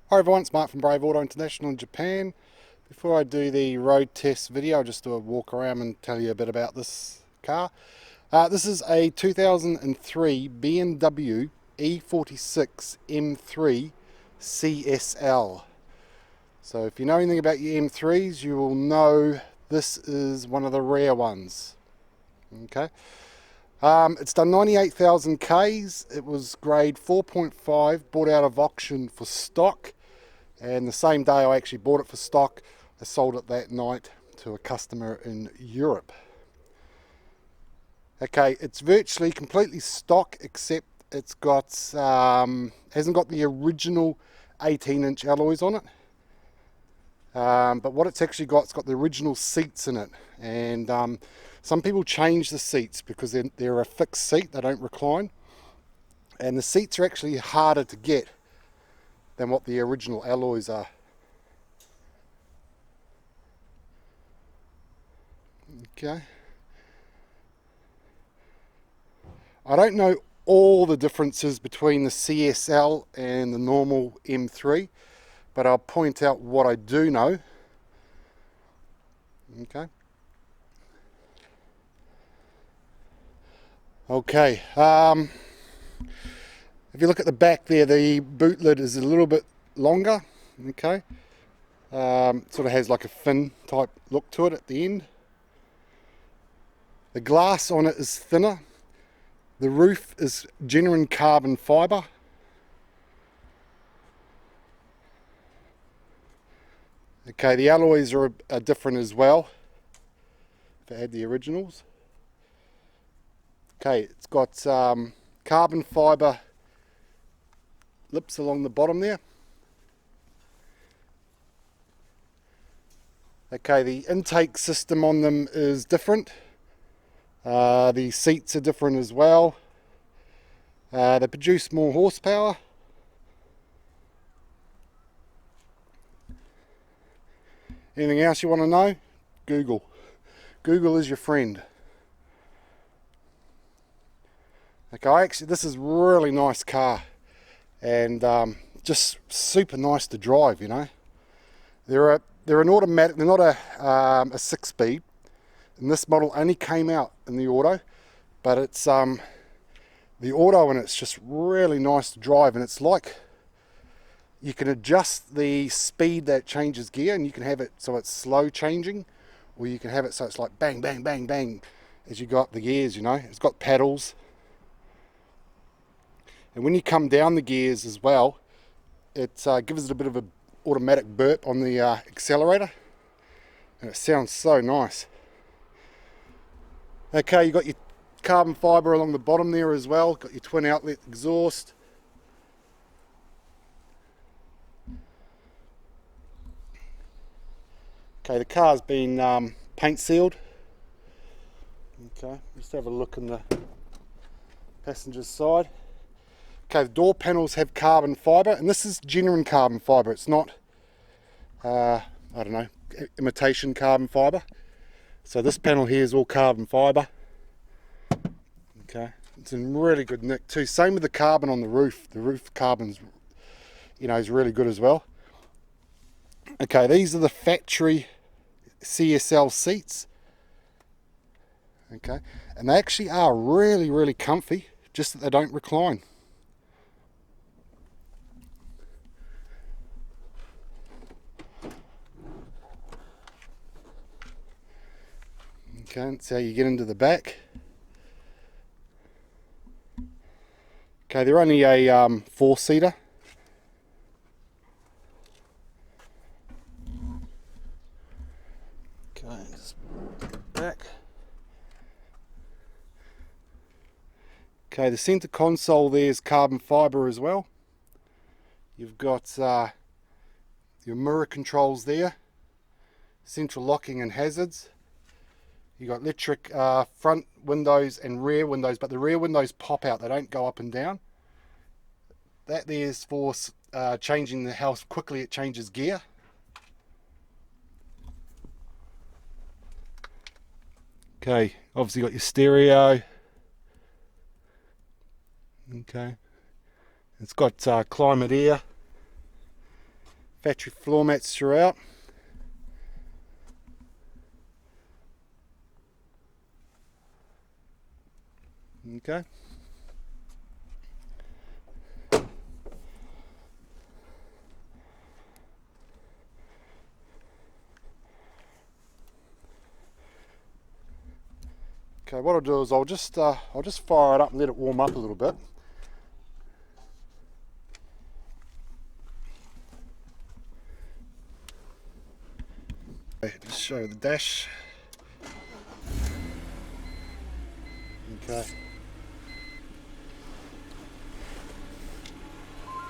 Hi everyone, it's Mark from Brave Auto International in Japan. Before I do the road test video, I'll just do a walk around and tell you a bit about this car. This is a 2003 BMW E46 M3 CSL. So if you know anything about your M3s, you will know this is one of the rare ones. Okay. It's done 98,000 Ks. It was grade 4.5, bought out of auction for stock. And the same day I actually bought it for stock, I sold it that night to a customer in Europe. Okay, it's virtually completely stock, except it's got hasn't got the original 18-inch alloys on it. But what it's actually got, it's got the original seats in it. And some people change the seats because they're a fixed seat, they don't recline. And the seats are actually harder to get than what the original alloys are. Okay. I don't know all the differences between the CSL and the normal M3, but I'll point out what I do know. Okay. Okay. If you look at the back there, the boot lid is a little bit longer. Okay. Sort of has like a fin type look to it at the end. The glass on it is thinner. The roof is genuine carbon fibre. Okay, the alloys are different as well. If it had the originals. Okay, it's got carbon fibre lips along the bottom there. Okay, the intake system on them is different. The seats are different as well. They produce more horsepower. Anything else you want to know? Google. Google is your friend. Okay, this is a really nice car. And just super nice to drive, you know. They're an automatic. They're not a 6-speed, and this model only came out in the auto, but it's the auto, and it's just really nice to drive. And it's like you can adjust the speed that changes gear, and you can have it so it's slow changing, or you can have it so it's like bang, bang, bang, bang as you go up the gears. You know, it's got paddles. And when you come down the gears as well, it gives it a bit of an automatic burp on the accelerator. And it sounds so nice. Okay, you've got your carbon fibre along the bottom there as well. Got your twin outlet exhaust. Okay, the car's been paint sealed. Okay, just have a look in the passenger's side. Okay, the door panels have carbon fibre, and this is genuine carbon fibre. It's not, I don't know, imitation carbon fibre. So this panel here is all carbon fibre. Okay, it's in really good nick too. Same with the carbon on the roof. The roof carbon's, you know, is really good as well. Okay, these are the factory CSL seats. Okay, and they actually are really, really comfy, just that they don't recline. Okay, that's how you get into the back. Okay, they're only a 4-seater. Okay, just back. Okay, the center console there is carbon fibre as well. You've got your mirror controls there, central locking and hazards. You've got electric front windows and rear windows, but the rear windows pop out, they don't go up and down. That there is for changing how quickly it changes gear. Okay, obviously got your stereo. Okay, it's got climate air. Factory floor mats throughout. Okay. Okay, what I'll do is I'll just fire it up and let it warm up a little bit. Okay, just show you the dash. Okay.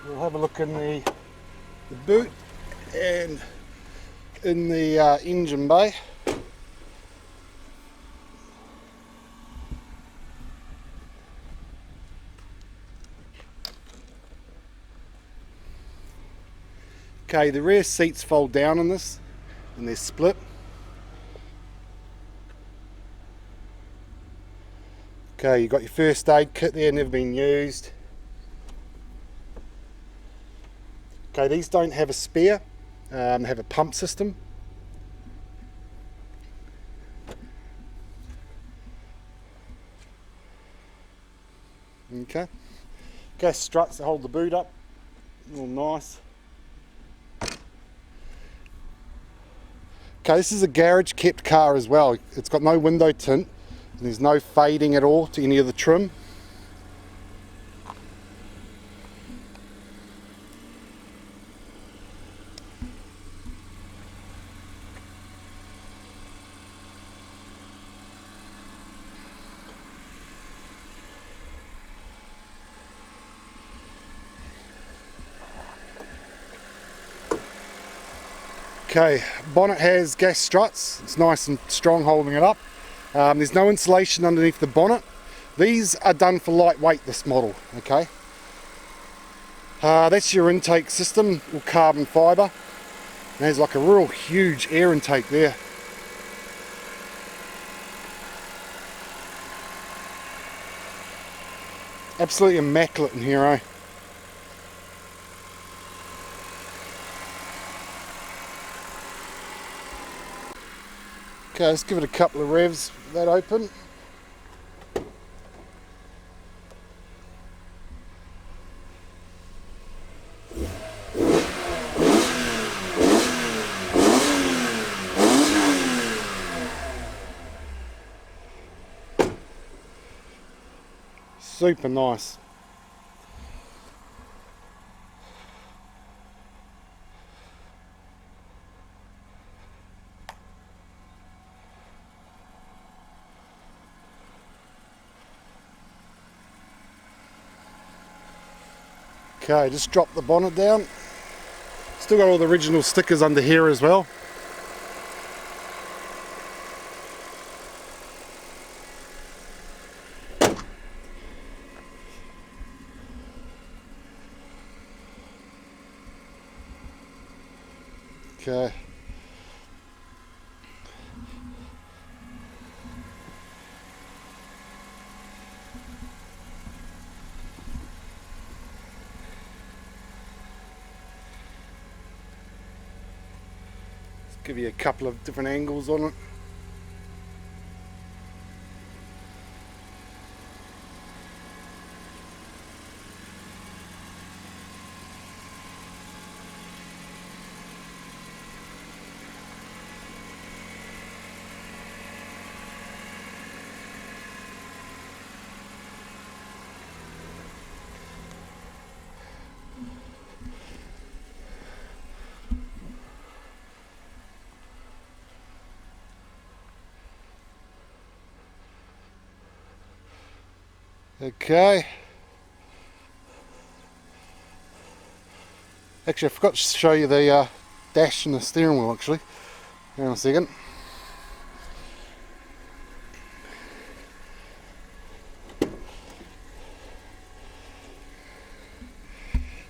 We'll have a look in the boot and in the engine bay. Okay, the rear seats fold down in this and they're split. Okay, you've got your first aid kit there, never been used. Okay, these don't have a spare, they have a pump system. Okay, gas struts that hold the boot up, all nice. Okay, this is a garage kept car as well. It's got no window tint and there's no fading at all to any of the trim. Okay, bonnet has gas struts, it's nice and strong holding it up. There's no insulation underneath the bonnet. These are done for lightweight, this model, okay. That's your intake system, all carbon fibre. There's like a real huge air intake there. Absolutely immaculate in here, eh? Okay, let's give it a couple of revs with that open. Super nice. Okay, just drop the bonnet down. Still got all the original stickers under here as well. Okay. Give you a couple of different angles on it. Okay. Actually, I forgot to show you the dash and the steering wheel actually. Hang on a second.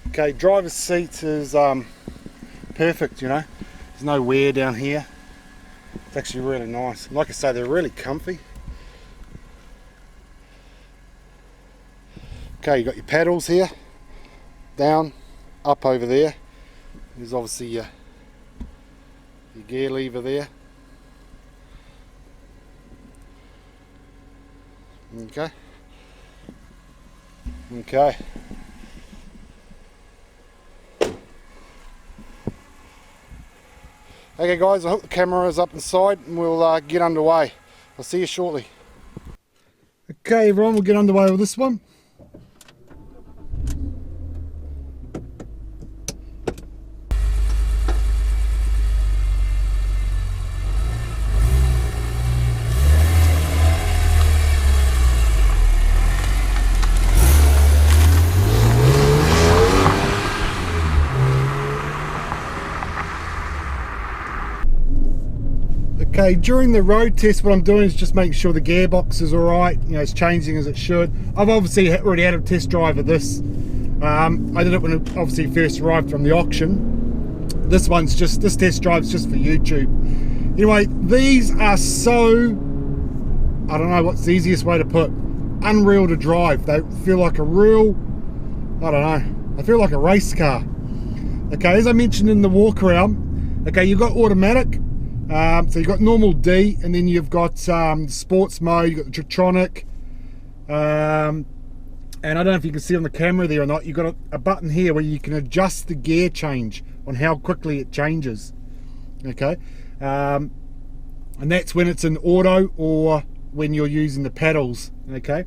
Okay, driver's seat is perfect, you know. There's no wear down here. It's actually really nice. Like I say, they're really comfy. Okay, you got your paddles here, down, up over there. There's obviously your gear lever there. Okay. Okay. Okay guys, I hook the camera is up inside and we'll get underway. I'll see you shortly. Okay everyone, we'll get underway with this one. Okay, during the road test what I'm doing is just making sure the gearbox is alright, you know, it's changing as it should. I've obviously already had a test drive of this. I did it when it obviously first arrived from the auction. This test drive's just for YouTube. Anyway, these are so, I don't know what's the easiest way to put, unreal to drive. They feel like a real, I don't know, they feel like a race car. Okay, as I mentioned in the walk around, okay, you've got automatic. So you've got normal D, and then you've got sports mode, you've got the Tritronic, and I don't know if you can see on the camera there or not, you've got a button here where you can adjust the gear change on how quickly it changes. Okay, and that's when it's in auto or when you're using the pedals. Okay,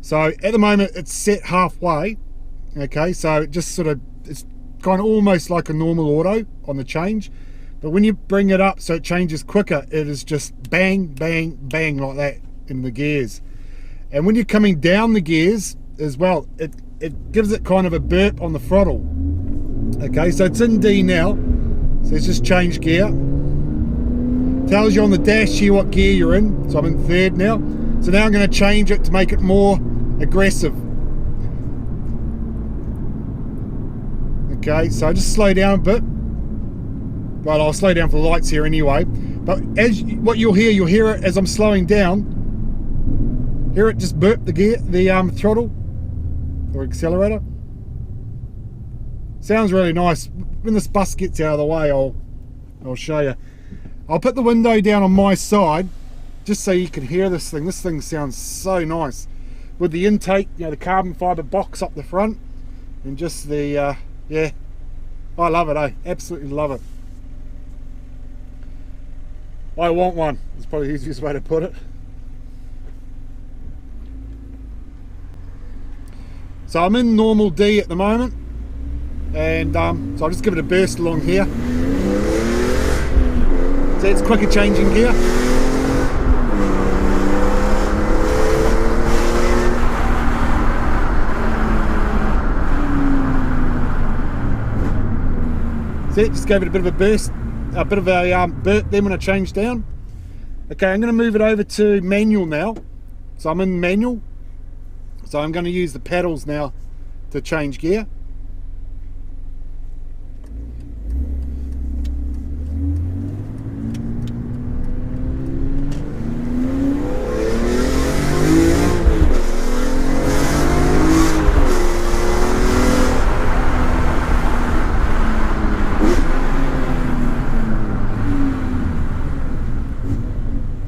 so at the moment it's set halfway. Okay, so it just sort of, it's kind of almost like a normal auto on the change. But when you bring it up so it changes quicker, it is just bang, bang, bang like that in the gears. And when you're coming down the gears as well, it gives it kind of a burp on the throttle. Okay, so it's in D now. So it's just changed gear. Tells you on the dash here what gear you're in. So I'm in third now. So now I'm going to change it to make it more aggressive. Okay, so I just slow down a bit. Well, I'll slow down for the lights here anyway. But what you'll hear it as I'm slowing down. Hear it just burp the throttle or accelerator. Sounds really nice. When this bus gets out of the way, I'll show you. I'll put the window down on my side just so you can hear this thing. This thing sounds so nice with the intake, you know, the carbon fiber box up the front, and just the yeah, I love it. Absolutely love it. I want one. It's probably the easiest way to put it. So I'm in normal D at the moment, and so I'll just give it a burst along here. So it's quicker changing gear. See, just gave it a bit of a burst. A bit of a burp then when I change down. Okay, I'm going to move it over to manual now. So I'm in manual. So I'm going to use the pedals now to change gear.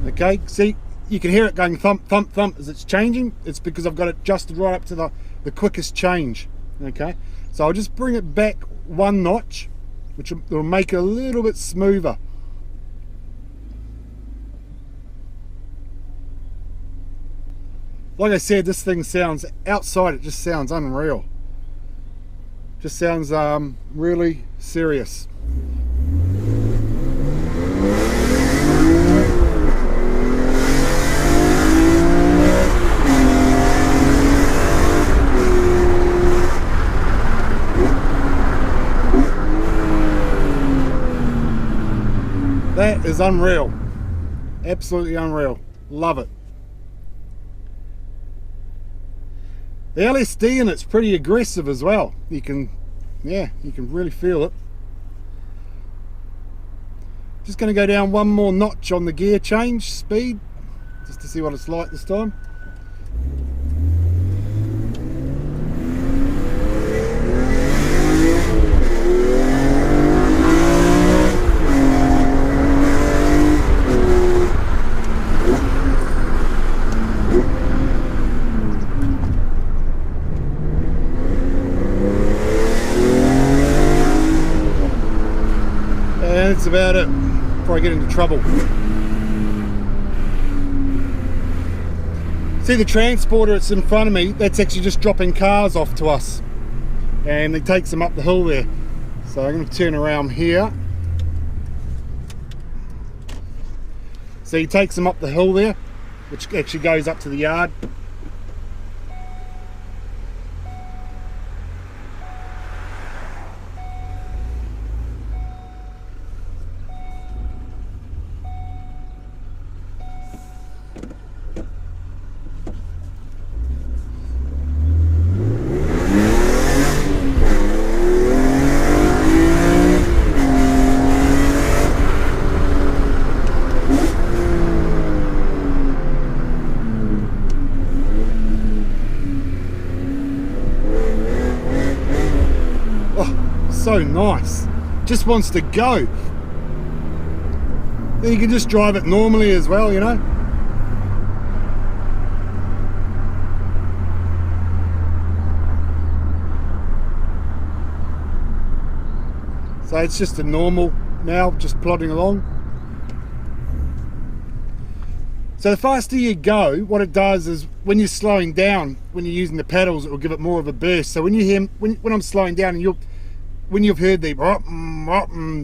Okay, see, you can hear it going thump, thump, thump as it's changing. It's because I've got it adjusted right up to the quickest change. Okay, so I'll just bring it back one notch, which will make it a little bit smoother. Like I said, this thing sounds, outside it just sounds unreal. Just sounds really serious. That is unreal. Absolutely unreal. Love it. The LSD in it's pretty aggressive as well. You can, yeah, you can really feel it. Just going to go down one more notch on the gear change speed, just to see what it's like this time. And that's about it before I get into trouble. See the transporter that's in front of me, that's actually just dropping cars off to us. And it takes them up the hill there. So I'm going to turn around here. So he takes them up the hill there, which actually goes up to the yard. So nice, just wants to go. Then you can just drive it normally as well, you know. So it's just a normal now, just plodding along. So the faster you go, what it does is when you're slowing down, when you're using the pedals, it will give it more of a burst. So when you hear, when I'm slowing down and when you've heard the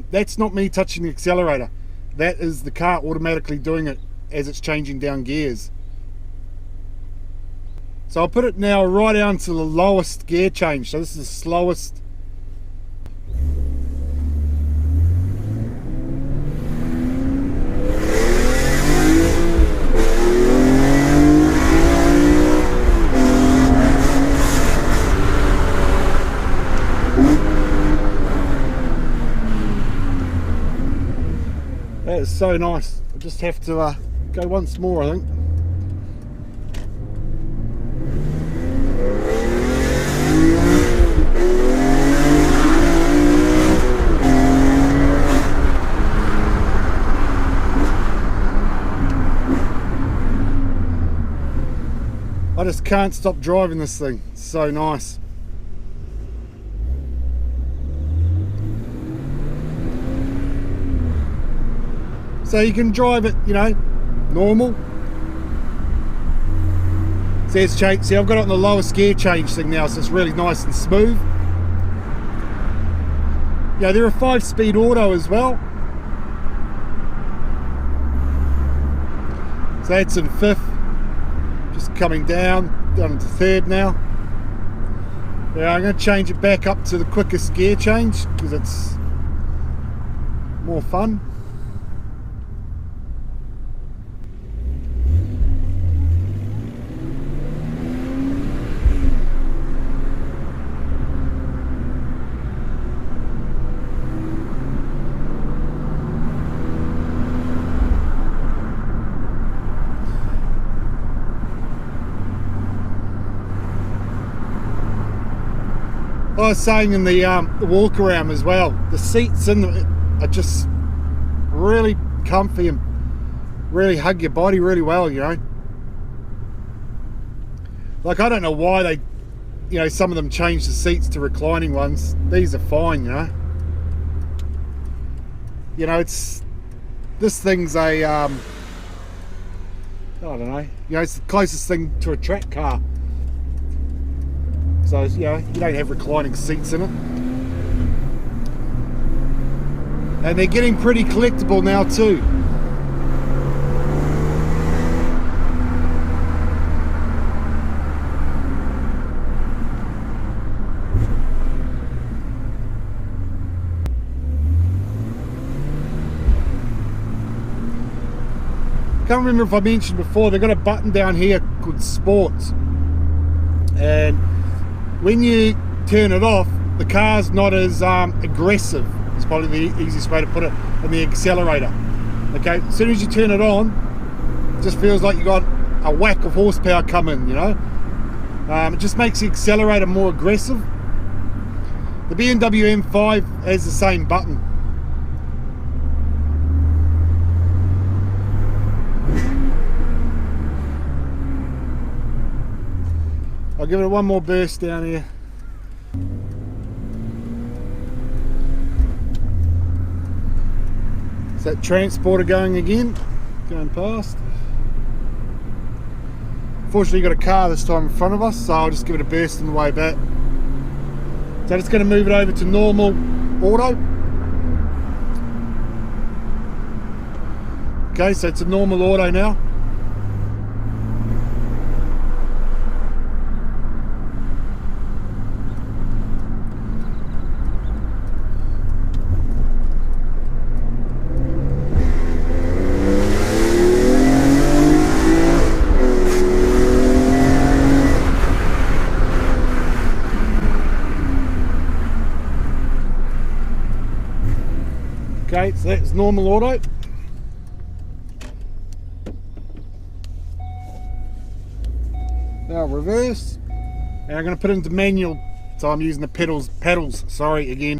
that's not me touching the accelerator. That is the car automatically doing it as it's changing down gears. So I'll put it now right down to the lowest gear change. So this is the slowest. That is so nice. I just have to go once more, I think. I just can't stop driving this thing. It's so nice. So you can drive it, you know, normal. See, it's changed. See, I've got it on the lowest gear change thing now, so it's really nice and smooth. Yeah, they're a 5-speed auto as well. So that's in 5th, just coming down into 3rd now. Yeah, I'm going to change it back up to the quickest gear change because it's more fun. I was saying in the walk around as well, the seats in them are just really comfy and really hug your body really well, you know. Like, I don't know why they, you know, some of them change the seats to reclining ones. These are fine, you know. You know, it's, this thing's a, I don't know, you know, it's the closest thing to a track car. So, you know, you don't have reclining seats in it. And they're getting pretty collectible now too. Can't remember if I mentioned before, they've got a button down here called Sports. And when you turn it off, the car's not as aggressive. It's probably the easiest way to put it, in the accelerator. Okay, as soon as you turn it on, it just feels like you got a whack of horsepower coming, you know. It just makes the accelerator more aggressive. The BMW M5 has the same button. I'll give it one more burst down here. Is that transporter going again? Going past. Fortunately, got a car this time in front of us, so I'll just give it a burst on the way back. So just going to move it over to normal auto. Okay, so it's a normal auto now. Okay, so that's normal auto. Now reverse. And I'm going to put it into manual, so I'm using the pedals, sorry, again.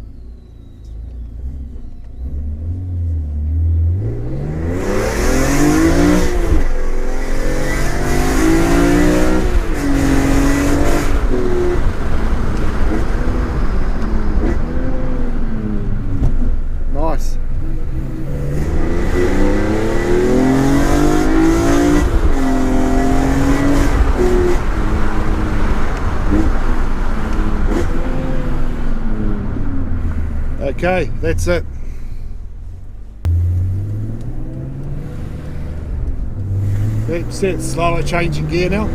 Nice. Okay, that's it. That's it, slowly changing gear now.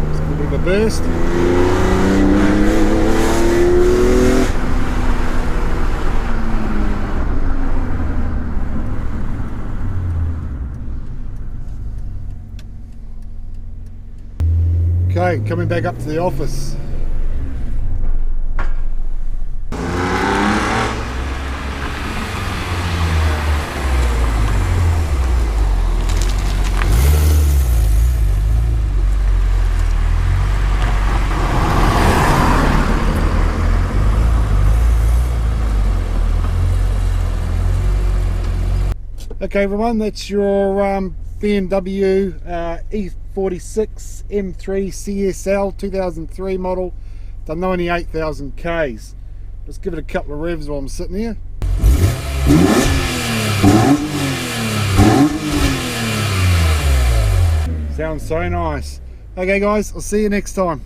Just give it a bit of a burst. Okay, coming back up to the office. Okay everyone, that's your BMW E46 M3 CSL 2003 model, done 98,000 Ks. Let's give it a couple of revs while I'm sitting here. Sounds so nice. Okay guys, I'll see you next time.